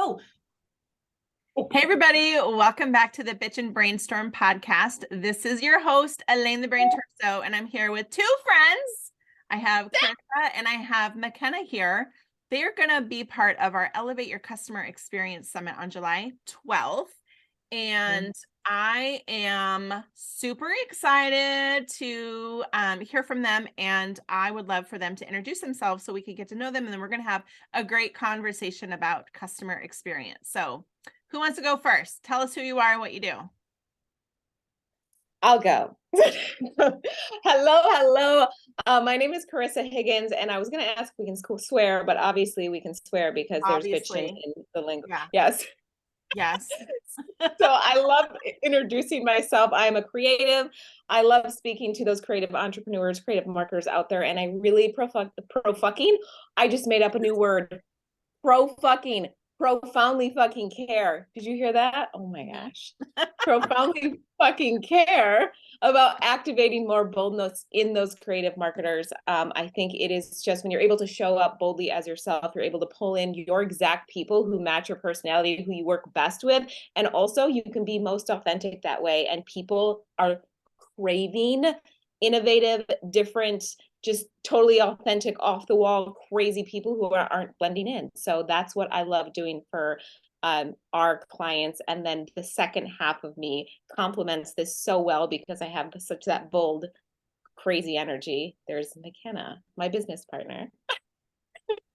Oh, Hey everybody, welcome back to the Bitch and Brainstorm podcast. This is your host, Elaine the Brain Torso, and I'm here with two friends. I have Charissa and I have McKenna here. They are going to be part of our Elevate Your Customer Experience Summit on July 12th. And I am super excited to hear from them, and I would love for them to introduce themselves so we can get to know them, and then we're going to have a great conversation about customer experience. So who wants to go first? Tell us who you are and what you do. I'll go. Hello. My name is Charissa Higgins, and I was going to ask if we can swear, but obviously we can swear because there's bitching in the lingo. Yeah. Yes. Yes. So I love introducing myself. I am a creative. I love speaking to those creative entrepreneurs, creative marketers out there, and I really pro-fucking. I just made up a new word. Pro-fucking. Profoundly fucking care. Did you hear that? Oh my gosh. Profoundly fucking care about activating more boldness in those creative marketers. I think it is just when you're able to show up boldly as yourself, you're able to pull in your exact people who match your personality, who you work best with. And also you can be most authentic that way. And people are craving innovative, different, just totally authentic, off the wall, crazy people who aren't blending in. So that's what I love doing for our clients. And then the second half of me complements this so well because I have such that bold, crazy energy. There's McKenna, my business partner.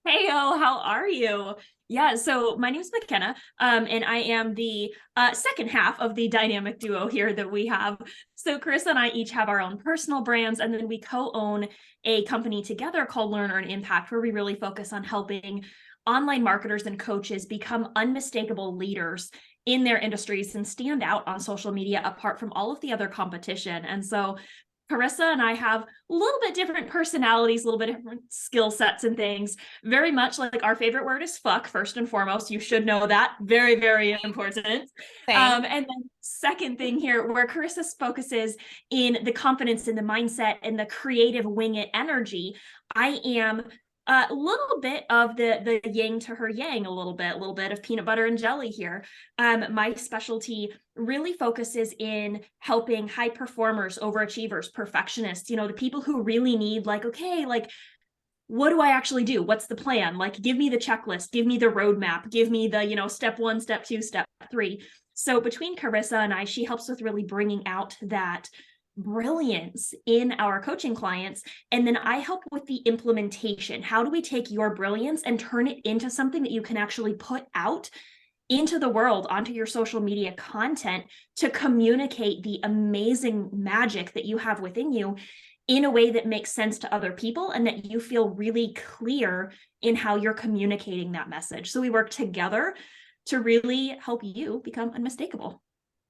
Heyo, how are you? Yeah, so my name is McKenna, and I am the second half of the dynamic duo here that we have. So Charissa and I each have our own personal brands, and then we co-own a company together called Learn, Earn, Impact, where we really focus on helping online marketers and coaches become unmistakable leaders in their industries and stand out on social media apart from all of the other competition. And so Charissa and I have a little bit different personalities, a little bit different skill sets and things. Very much like our favorite word is fuck, first and foremost. You should know that. Very, very important. And then second thing here, where Charissa focuses in the confidence and the mindset and the creative wing it energy, I am a little bit of the yin to her yang, a little bit of peanut butter and jelly here. My specialty really focuses in helping high performers, overachievers, perfectionists, the people who really need okay, what do I actually do? What's the plan? Give me the checklist, give me the roadmap, give me the, step 1, step 2, step 3. So between Charissa and I, she helps with really bringing out that brilliance in our coaching clients. And then I help with the implementation. How do we take your brilliance and turn it into something that you can actually put out into the world, onto your social media content to communicate the amazing magic that you have within you in a way that makes sense to other people and that you feel really clear in how you're communicating that message. So we work together to really help you become unmistakable.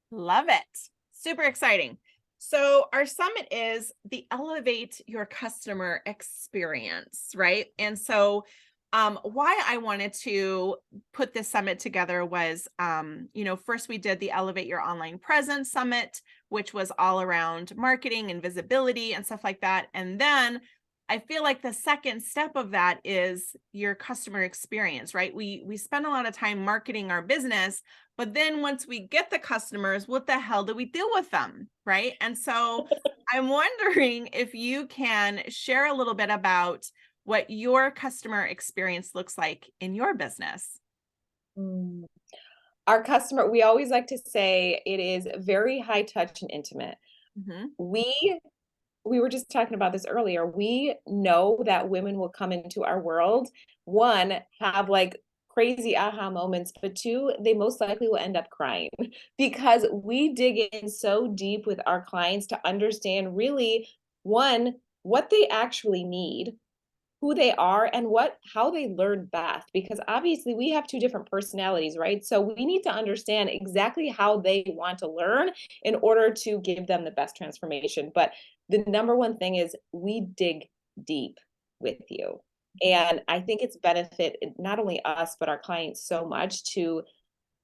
Love it. Super exciting. So our summit is the Elevate Your Customer Experience, right? And so why I wanted to put this summit together was, first we did the Elevate Your Online Presence Summit, which was all around marketing and visibility and stuff like that. And then I feel like the second step of that is your customer experience, right? We spend a lot of time marketing our business, but then once we get the customers, what the hell do we do with them, right? And so I'm wondering if you can share a little bit about what your customer experience looks like in your business. Our customer, we always like to say it is very high touch and intimate. Mm-hmm. We were just talking about this earlier. We know that women will come into our world, one, have crazy aha moments, but two, they most likely will end up crying because we dig in so deep with our clients to understand really, one, what they actually need, who they are, and how they learn best, because obviously we have two different personalities, right? So we need to understand exactly how they want to learn in order to give them the best transformation. But the number one thing is we dig deep with you. And I think it's benefit not only us, but our clients so much to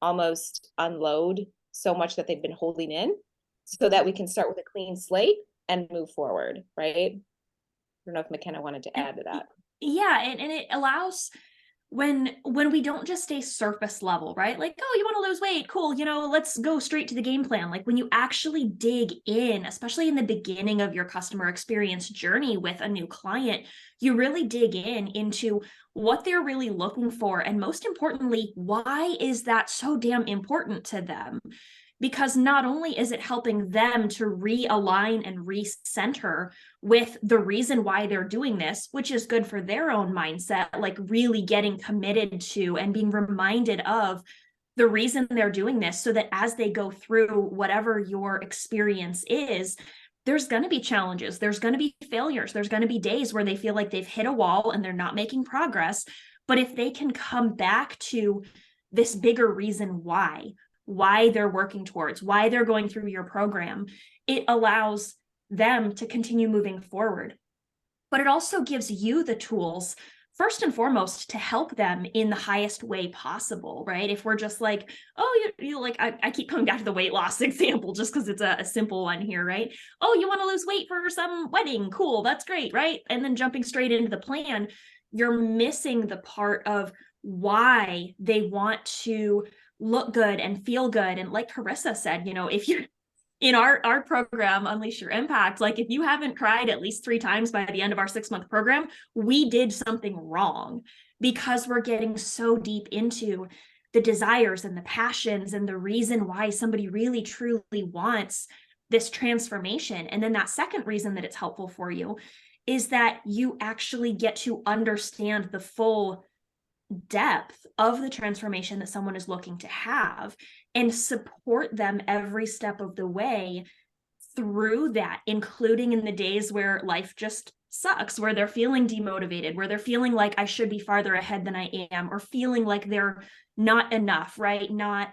almost unload so much that they've been holding in so that we can start with a clean slate and move forward, right? I don't know if McKenna wanted to add to that. Yeah, and it allows when we don't just stay surface level, right? Like, oh, you want to lose weight, cool, let's go straight to the game plan. Like when you actually dig in, especially in the beginning of your customer experience journey with a new client, you really dig into what they're really looking for, and most importantly, why is that so damn important to them? Because not only is it helping them to realign and recenter with the reason why they're doing this, which is good for their own mindset, like really getting committed to and being reminded of the reason they're doing this, so that as they go through whatever your experience is, there's going to be challenges, there's going to be failures, there's going to be days where they feel like they've hit a wall and they're not making progress. But if they can come back to this bigger reason why they're working towards, why they're going through your program, it allows them to continue moving forward. But it also gives you the tools, first and foremost, to help them in the highest way possible, right? If we're just like, oh, you like, I keep coming back to the weight loss example just because it's a simple one here, right? Oh, you want to lose weight for some wedding? Cool, that's great, right? And then jumping straight into the plan, you're missing the part of why they want to look good and feel good. And like Charissa said, if you're in our program, Unleash Your Impact, like if you haven't cried at least 3 times by the end of our 6-month program, we did something wrong, because we're getting so deep into the desires and the passions and the reason why somebody really truly wants this transformation. And then that second reason that it's helpful for you is that you actually get to understand the full depth of the transformation that someone is looking to have, and support them every step of the way through that, including in the days where life just sucks, where they're feeling demotivated, where they're feeling like I should be farther ahead than I am, or feeling like they're not enough, right? Not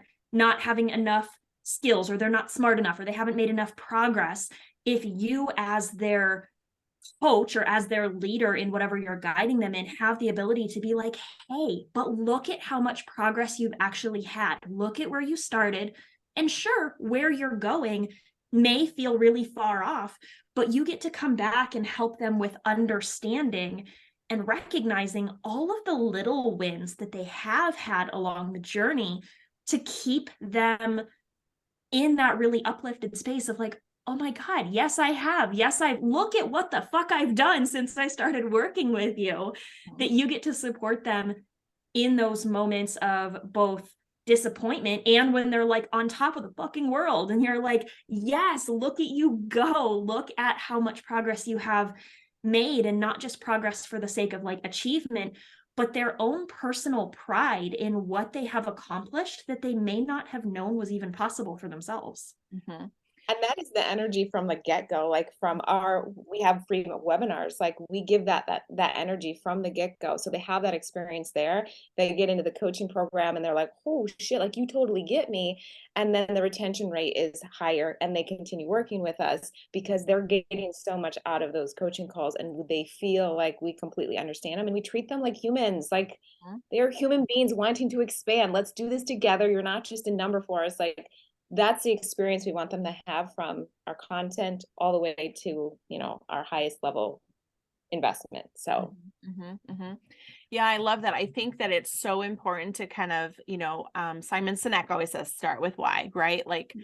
having enough skills, or they're not smart enough, or they haven't made enough progress. If you, as their coach or as their leader in whatever you're guiding them in, have the ability to be like, hey, but look at how much progress you've actually had. Look at where you started. And sure, where you're going may feel really far off, but you get to come back and help them with understanding and recognizing all of the little wins that they have had along the journey, to keep them in that really uplifted space of like, oh my God, yes, I have. Yes, look at what the fuck I've done since I started working with you. That you get to support them in those moments of both disappointment and when they're like on top of the fucking world. And you're like, yes, look at you go. Look at how much progress you have made, and not just progress for the sake of like achievement, but their own personal pride in what they have accomplished that they may not have known was even possible for themselves. Mm-hmm. And that is the energy from the get-go. Like we have free webinars, like we give that energy from the get-go. So they have that experience there. They get into the coaching program and they're like, oh shit, like you totally get me. And then the retention rate is higher, and they continue working with us because they're getting so much out of those coaching calls, and they feel like we completely understand them and we treat them like humans. Like they're human beings wanting to expand. Let's do this together. You're not just a number for us. Like, that's the experience we want them to have, from our content all the way to, our highest level investment. So yeah, I love that. I think that it's so important to kind of, Simon Sinek always says, start with why, right? Like,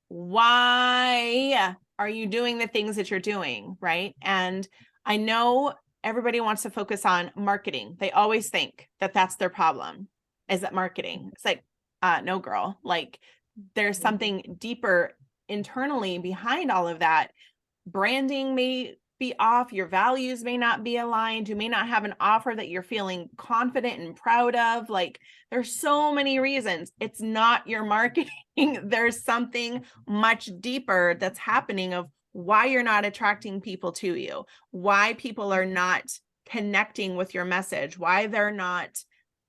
why are you doing the things that you're doing, right? And I know everybody wants to focus on marketing. They always think that that's their problem, is that marketing. It's like, no, girl, like, there's something deeper internally behind all of that. Branding may be off. Your values may not be aligned. You may not have an offer that you're feeling confident and proud of. Like, there's so many reasons. It's not your marketing. There's something much deeper that's happening of why you're not attracting people to you, why people are not connecting with your message, why they're not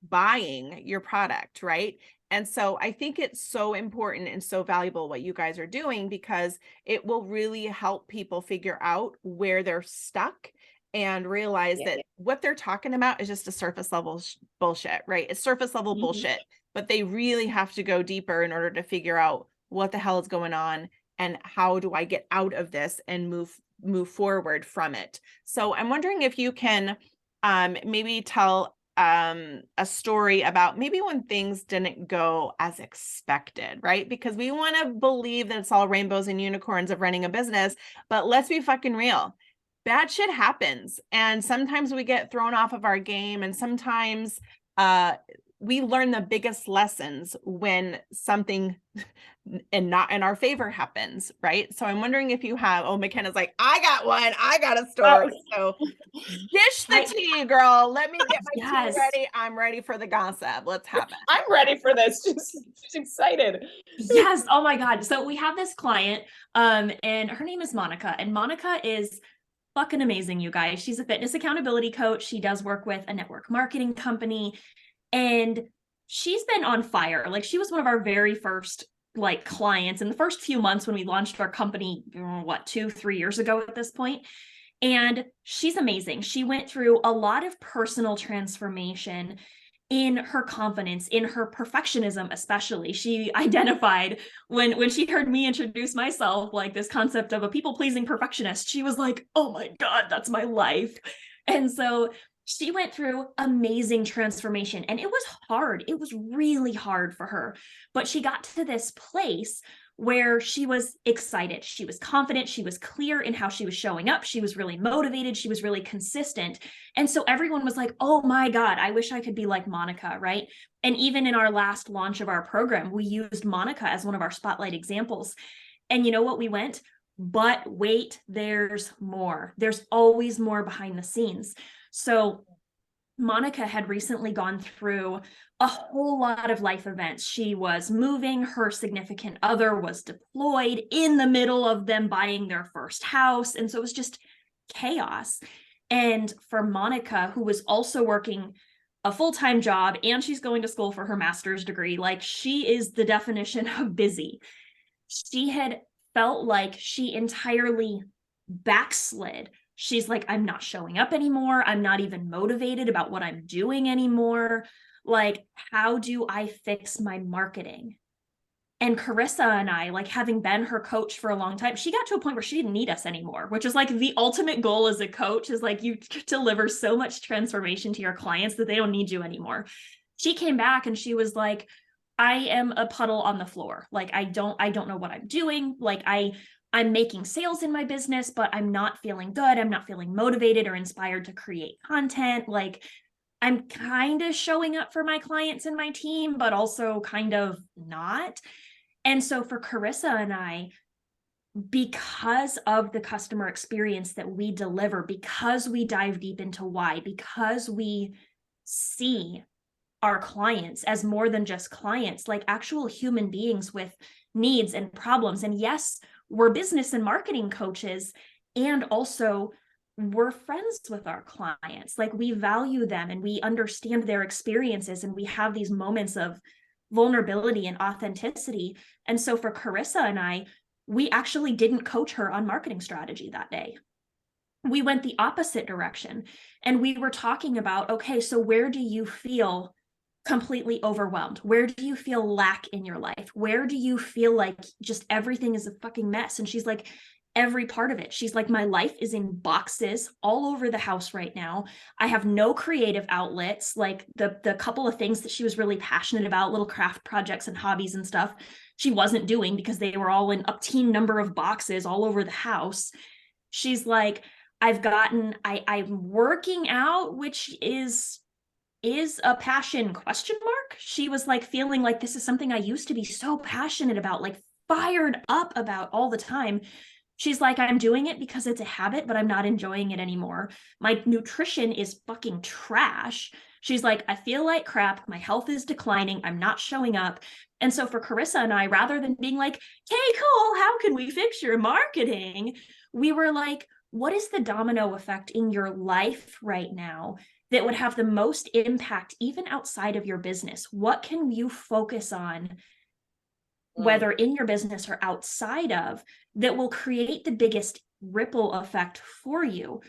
buying your product, right? And so I think it's so important and so valuable what you guys are doing, because it will really help people figure out where they're stuck and realize that what they're talking about is just a surface level bullshit, right? It's surface level bullshit, but they really have to go deeper in order to figure out what the hell is going on and how do I get out of this and move forward from it. So I'm wondering if you can maybe tell a story about maybe when things didn't go as expected, right? Because we want to believe that it's all rainbows and unicorns of running a business, but let's be fucking real. Bad shit happens. And sometimes we get thrown off of our game, and sometimes we learn the biggest lessons when something and not in our favor happens, right? So I'm wondering if you have, oh, McKenna's like, I got one, I got a story. So dish the tea, girl. Let me get my tea ready. I'm ready for the gossip. Let's have it. I'm ready for this. Just excited. Yes. Oh my God. So we have this client, and her name is Monica, and Monica is fucking amazing, you guys. She's a fitness accountability coach. She does work with a network marketing company, and she's been on fire. Like, she was one of our very first like clients in the first few months when we launched our company, 2-3 years ago at this point. And she's amazing. She went through a lot of personal transformation in her confidence, in her perfectionism, especially. She identified when she heard me introduce myself, like this concept of a people-pleasing perfectionist, she was like, oh my God, that's my life. And so she went through amazing transformation, and it was hard. It was really hard for her, but she got to this place where she was excited. She was confident. She was clear in how she was showing up. She was really motivated. She was really consistent. And so everyone was like, oh my God, I wish I could be like Monica, right? And even in our last launch of our program, we used Monica as one of our spotlight examples. And you know what we went? But wait, there's more. There's always more behind the scenes. So Monica had recently gone through a whole lot of life events. She was moving, her significant other was deployed in the middle of them buying their first house. And so it was just chaos. And for Monica, who was also working a full-time job and she's going to school for her master's degree, like, she is the definition of busy. She had felt like she entirely backslid. She's like, I'm not showing up anymore. I'm not even motivated about what I'm doing anymore. Like, how do I fix my marketing? And Charissa and I, like, having been her coach for a long time, she got to a point where she didn't need us anymore, which is like the ultimate goal as a coach, is like, you deliver so much transformation to your clients that they don't need you anymore. She came back and she was like, I am a puddle on the floor. Like, I don't know what I'm doing. Like, I'm making sales in my business, but I'm not feeling good. I'm not feeling motivated or inspired to create content. Like, I'm kind of showing up for my clients and my team, but also kind of not. And so for Charissa and I, because of the customer experience that we deliver, because we dive deep into why, because we see our clients as more than just clients, like actual human beings with needs and problems. And yes, we're business and marketing coaches, and also we're friends with our clients. Like, we value them and we understand their experiences, and we have these moments of vulnerability and authenticity. And so for Charissa and I, we actually didn't coach her on marketing strategy that day. We went the opposite direction, and we were talking about, okay, so where do you feel completely overwhelmed? Where do you feel lack in your life? Where do you feel like just everything is a fucking mess? And she's like, every part of it. She's like, my life is in boxes all over the house right now. I have no creative outlets. Like, the couple of things that she was really passionate about, little craft projects and hobbies and stuff, she wasn't doing because they were all in obscene number of boxes all over the house. She's like, I'm working out, which is a passion ? She was like, feeling like this is something I used to be so passionate about, like fired up about all the time. She's like, I'm doing it because it's a habit, but I'm not enjoying it anymore. My nutrition is fucking trash. She's like, I feel like crap. My health is declining. I'm not showing up. And so for Charissa and I, rather than being like, hey, cool, how can we fix your marketing? We were like, what is the domino effect in your life right now that would have the most impact even outside of your business? What can you focus on, whether in your business or outside of, that will create the biggest ripple effect for you?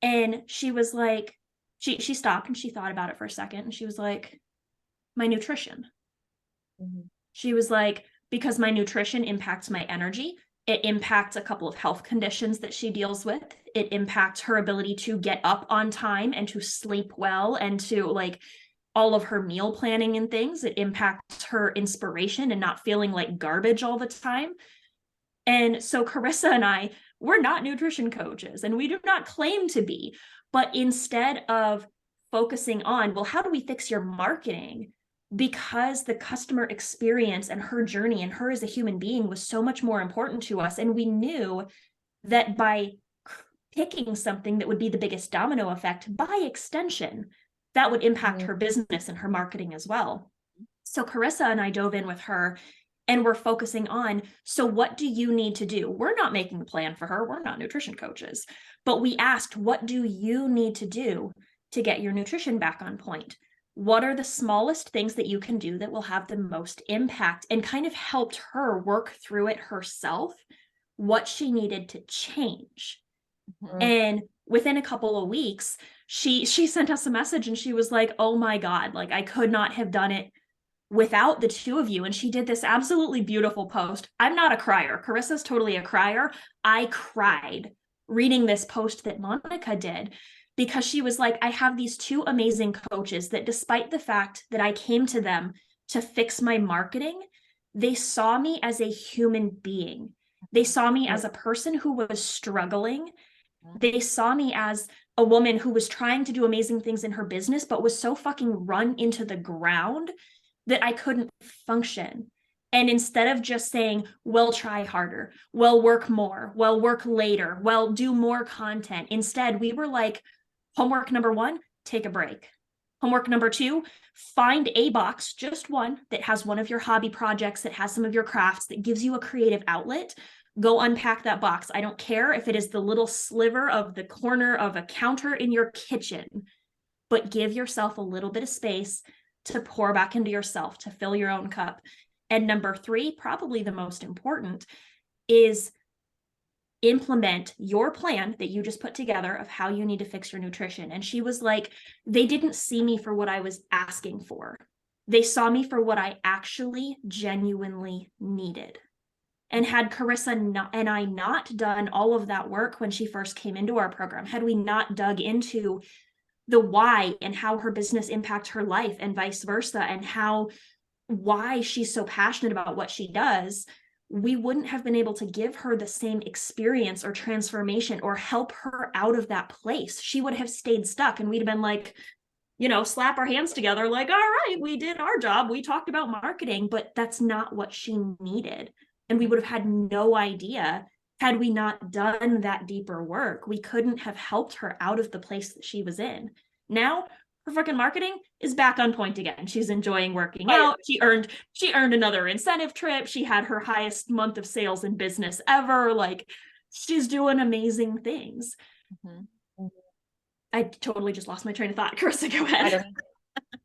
And she was like, she stopped and she thought about it for a second, and she was like, my nutrition. She was like, because my nutrition impacts my energy, It impacts a couple of health conditions that she deals with. It impacts her ability to get up on time and to sleep well and to like all of her meal planning and things. It impacts her inspiration and not feeling like garbage all the time. And so Charissa and I, we're not nutrition coaches and we do not claim to be, but instead of focusing on, well, how do we fix your marketing? Because the customer experience and her journey and her as a human being was so much more important to us. And we knew that by picking something that would be the biggest domino effect, by extension, that would impact her business and her marketing as well. So Charissa and I dove in with her and we're focusing on, so what do you need to do? We're not making a plan for her. We're not nutrition coaches, but we asked, what do you need to do to get your nutrition back on point? What are the smallest things that you can do that will have the most impact? And kind of helped her work through it herself, what she needed to change. And within a couple of weeks, she sent us a message and she was like, oh my God, like I could not have done it without the two of you. And she did this absolutely beautiful post. I'm not a crier. Carissa's totally a crier. I cried reading this post that Monica did because she was like, I have these two amazing coaches that despite the fact that I came to them to fix my marketing, they saw me as a human being. They saw me as a person who was struggling. They saw me as a woman who was trying to do amazing things in her business, but was so fucking run into the ground that I couldn't function. And instead of just saying, well, try harder, well, work more, well, work later, well, do more content. Instead, we were like, homework number one, take a break. Homework number two, find a box, just one, that has one of your hobby projects, that has some of your crafts, that gives you a creative outlet. Go unpack that box. I don't care if it is the little sliver of the corner of a counter in your kitchen, but give yourself a little bit of space to pour back into yourself, to fill your own cup. And number three, probably the most important, is implement your plan that you just put together of how you need to fix your nutrition. And she was like, they didn't see me for what I was asking for. They saw me for what I actually genuinely needed. And had Charissa and I not done all of that work when she first came into our program, had we not dug into the why and how her business impacts her life and vice versa, and why she's so passionate about what she does, we wouldn't have been able to give her the same experience or transformation or help her out of that place. She would have stayed stuck and we'd have been like, slap our hands together like, all right, we did our job. We talked about marketing, but that's not what she needed. And we would have had no idea had we not done that deeper work. We couldn't have helped her out of the place that she was in. Now her fucking marketing is back on point again. She's enjoying working out. She earned another incentive trip. She had her highest month of sales in business ever. Like, she's doing amazing things. I totally just lost my train of thought. Carissa, go ahead.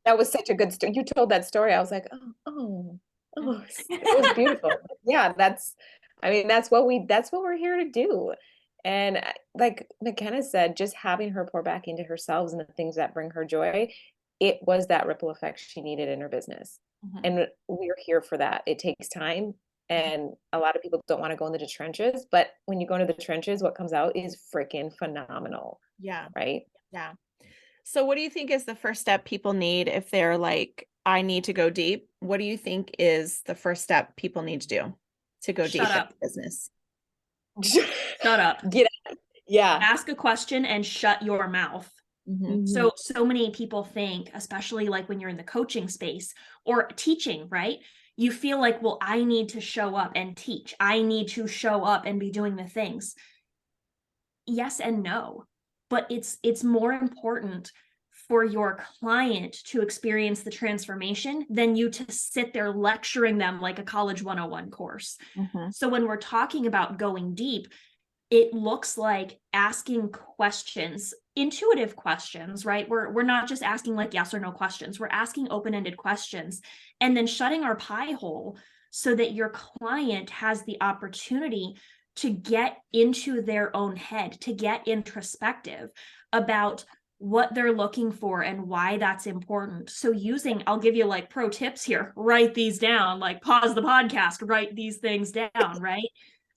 That was such a good story. You told that story. I was like, oh, it was beautiful. Yeah, that's what we're here to do. And like McKenna said, just having her pour back into herself and the things that bring her joy, it was that ripple effect she needed in her business. And we're here for that. It takes time. And a lot of people don't want to go into the trenches, but when you go into the trenches, what comes out is freaking phenomenal. Yeah. Right. Yeah. So what do you think is the first step people need if they're like, I need to go deep? What do you think is the first step people need to do to go deep in business? Shut up. Get out. Yeah. Ask a question and shut your mouth. So many people think, especially like when you're in the coaching space or teaching, right? You feel like, well, I need to show up and teach. I need to show up and be doing the things. Yes and no, but it's more important for your client to experience the transformation than you to sit there lecturing them like a college 101 course. So when we're talking about going deep, it looks like asking questions, intuitive questions, right? We're not just asking like yes or no questions. We're asking open-ended questions and then shutting our pie hole so that your client has the opportunity to get into their own head, to get introspective about what they're looking for and why that's important. So I'll give you like pro tips here, write these down, like pause the podcast, write these things down, right?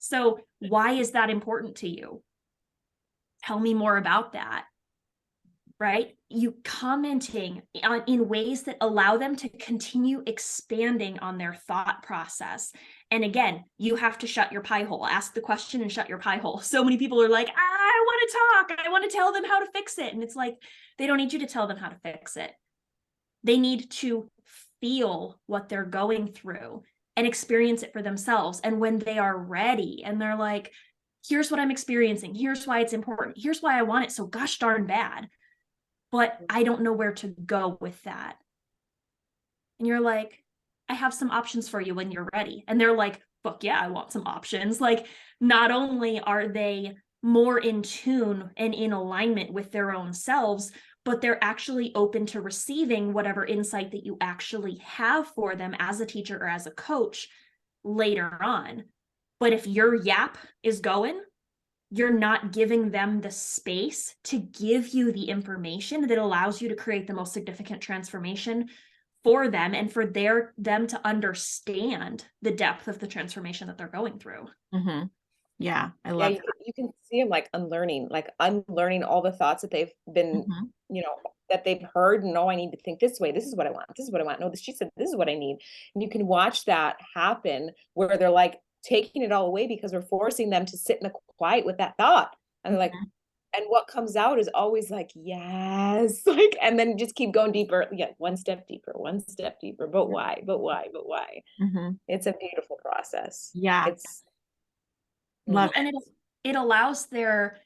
So why is that important to you? Tell me more about that. Right? You commenting in ways that allow them to continue expanding on their thought process. And again, you have to shut your pie hole. Ask the question and shut your pie hole. So many people are like, I want to talk. I want to tell them how to fix it. And it's like, they don't need you to tell them how to fix it. They need to feel what they're going through and experience it for themselves. And when they are ready and they're like, here's what I'm experiencing. Here's why it's important. Here's why I want it so gosh darn bad. But I don't know where to go with that. And you're like, I have some options for you when you're ready. And they're like, fuck yeah, I want some options. Like, not only are they more in tune and in alignment with their own selves, but they're actually open to receiving whatever insight that you actually have for them as a teacher or as a coach later on. But if your yap is going, you're not giving them the space to give you the information that allows you to create the most significant transformation for them and for them to understand the depth of the transformation that they're going through. Mm-hmm. Yeah, I love Yeah, you can see them like unlearning all the thoughts that they've been, that they've heard. No, I need to think this way. This is what I want. This is what I want. No, she said, this is what I need. And you can watch that happen where they're like taking it all away because we're forcing them to sit in the quiet with that thought. And they're like, and what comes out is always like, yes, like, and then just keep going deeper. Yeah, one step deeper. But why? Mm-hmm. It's a beautiful process. Yeah. It's love it. And it allows their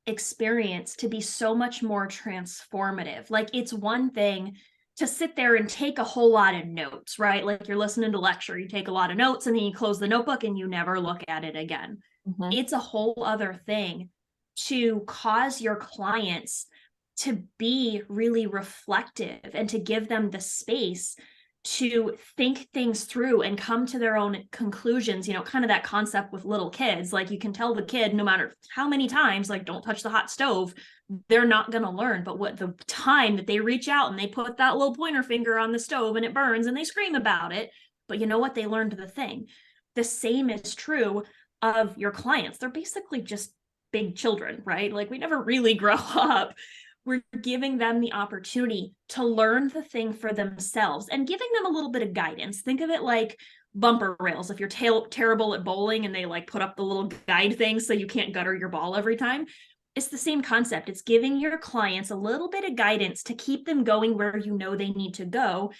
experience to be so much more transformative. Like, it's one thing to sit there and take a whole lot of notes, right? Like, you're listening to lecture, you take a lot of notes and then you close the notebook and you never look at it again. Mm-hmm. It's a whole other thing to cause your clients to be really reflective and to give them the space to think things through and come to their own conclusions. Kind of that concept with little kids. Like, you can tell the kid, no matter how many times, like, don't touch the hot stove, they're not going to learn. But what the time that they reach out and they put that little pointer finger on the stove and it burns and they scream about it, but you know what? They learned the thing. The same is true of your clients. They're basically just big children, right? Like, we never really grow up. We're giving them the opportunity to learn the thing for themselves and giving them a little bit of guidance. Think of it like bumper rails. If you're terrible at bowling and they like put up the little guide thing so you can't gutter your ball every time, it's the same concept. It's giving your clients a little bit of guidance to keep them going where you know they need to go,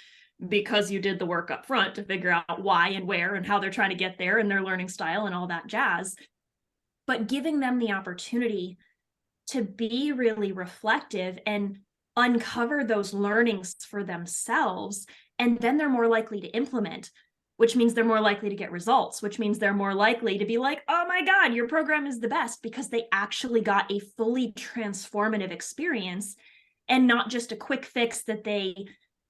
because you did the work up front to figure out why and where and how they're trying to get there and their learning style and all that jazz. But giving them the opportunity to be really reflective and uncover those learnings for themselves. And then they're more likely to implement, which means they're more likely to get results, which means they're more likely to be like, oh my God, your program is the best, because they actually got a fully transformative experience and not just a quick fix that they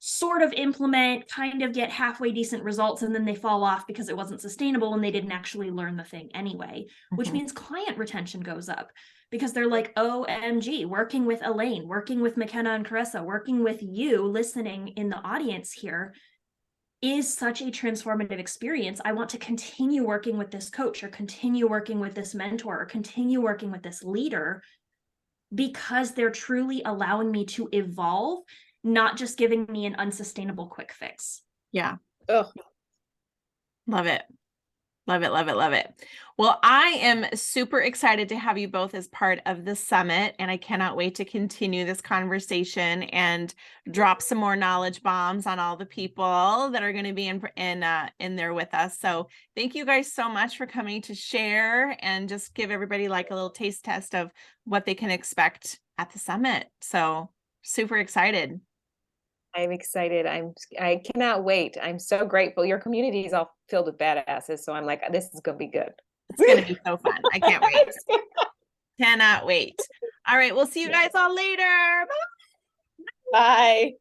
sort of implement, kind of get halfway decent results, and then they fall off because it wasn't sustainable and they didn't actually learn the thing anyway, which means client retention goes up because they're like, OMG, working with Elaine, working with McKenna and Charissa, working with you listening in the audience here is such a transformative experience. I want to continue working with this coach or continue working with this mentor or continue working with this leader because they're truly allowing me to evolve, not just giving me an unsustainable quick fix. Yeah. Ugh. Love it. Love it. Love it. Love it. Well, I am super excited to have you both as part of the summit, and I cannot wait to continue this conversation and drop some more knowledge bombs on all the people that are going to be in there with us. So thank you guys so much for coming to share and just give everybody like a little taste test of what they can expect at the summit. So super excited. I'm excited. I cannot wait. I'm so grateful. Your community is all filled with badasses. So I'm like, this is going to be good. It's going to be so fun. I can't wait. Cannot wait. All right. We'll see you guys all later. Bye. Bye.